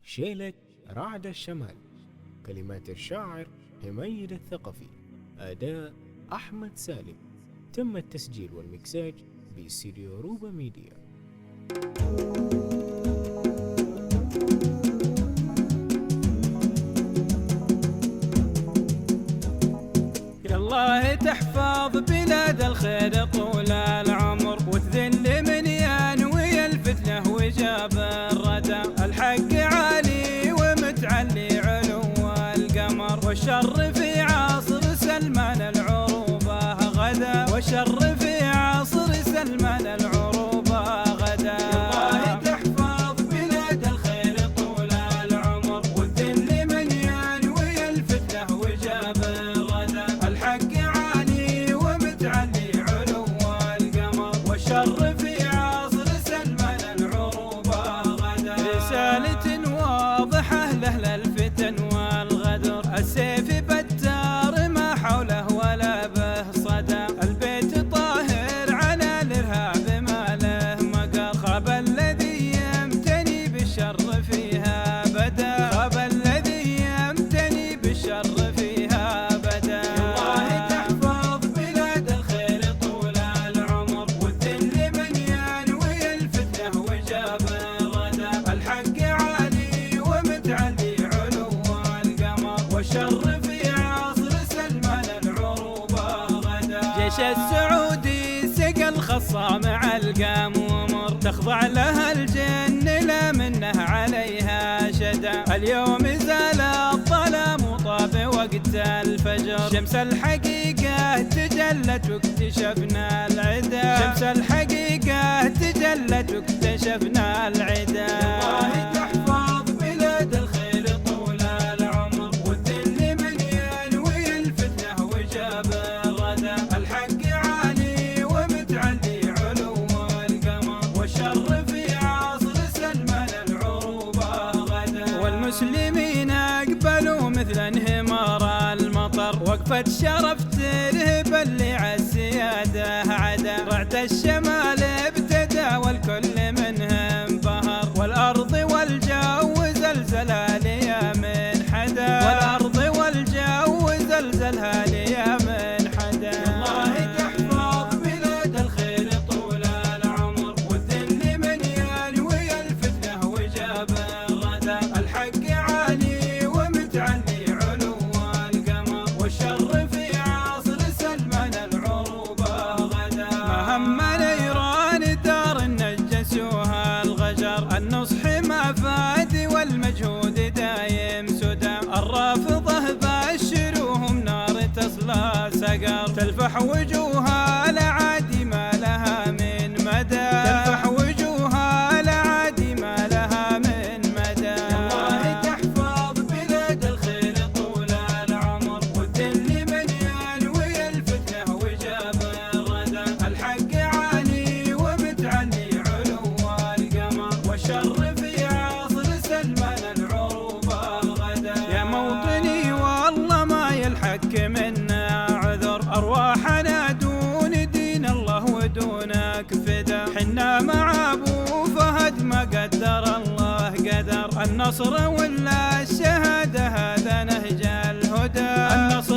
شيلة رعد الشمال. كلمات الشاعر حميد الثقفي. أداء أحمد سالم. تم التسجيل والمكساج باستديو روبا ميديا. الله تحفظ بلاد الخير طول العمر، وتذل من ينوي الفتنة وجاب الردى. الحق عالي ومتعلي علو القمر، والشر في عصر سلمان العروبة غدا، والشر في عصر سلمان العروبة غدا. الله تحفظ بلاد الخير طول العمر، وتذل من ينوي الفتنة وجاب الردى. الحق عالي ومتعلي علو القمر، والشر في عصر سلمان العروبة غدا. رسالة واضحة لأهل الفتن والغدر، السيف بتار ما حوله ولا به صدى. البيت طاهر على الإرهاب ما له مقر، خاب الذي يمتني بالشر فيها بدا، خاب الذي يمتني بالشر فيها بدا. الله تحفظ بلاد الخير طول العمر، وتذل من ينوي الفتنة وجاب الردى. الحق عالي ومتعلي علو القمر، والشر في عصر سلمان العروبة غدا. جيش السعودي سقى الخصام مع القام ومر، تخضع لها الجن لا منه عليها شدا. اليوم زال الظلام وطاب وقت الفجر، شمس الحقيقة تجلت واكتشفنا العدا، شمس الحقيقة تجلت واكتشفنا العدا. الله تحفظ بلاد الخير طول العمر، وتذل من ينوي الفتنة وجاب الردى. الحق عالي ومتعلي علو القمر، والشر في عصر سلمان العروبة غدا. والمسلمين اقبلوا مثل انهمار المطر، وقفت شرف ترهب اللي عالسيادة عدا. رعد الشمال ابتدى والكل منهم بهر، والأرض والجو زلزلها ليا من حدا، والأرض والجو زلزلها ليا من حدا. الله تحفظ بلاد الخير طول العمر، وتذل من ينوي الفتنة وجاب الردى. الحق عالي ومتعلي علو القمر، والشر في عصر سلمان العروبة غدا. مهم نيران دار نجسوها الغجر، النصح ما فاد والمجهود دايم سدى. الرافضة بشروهم نار تصلى سقر، تلفح وجوها لعادي ما لها من مدى، تلفح وجوها لعادي ما لها من مدى. الله تحفظ بلاد الخير طول العمر، وتذل من ينوي الفتنة وجاب الردى. الحق عالي ومتعلي علو القمر، والشر في عصر سلمان العروبة غدا. يا موطني والله ما يلحق منا عذر، أرواحنا دون دين الله ودونك فدا. حنا مع أبو فهد ما قدر الله قدر، النصر ولا الشهادة هذا نهج الهدى، النصر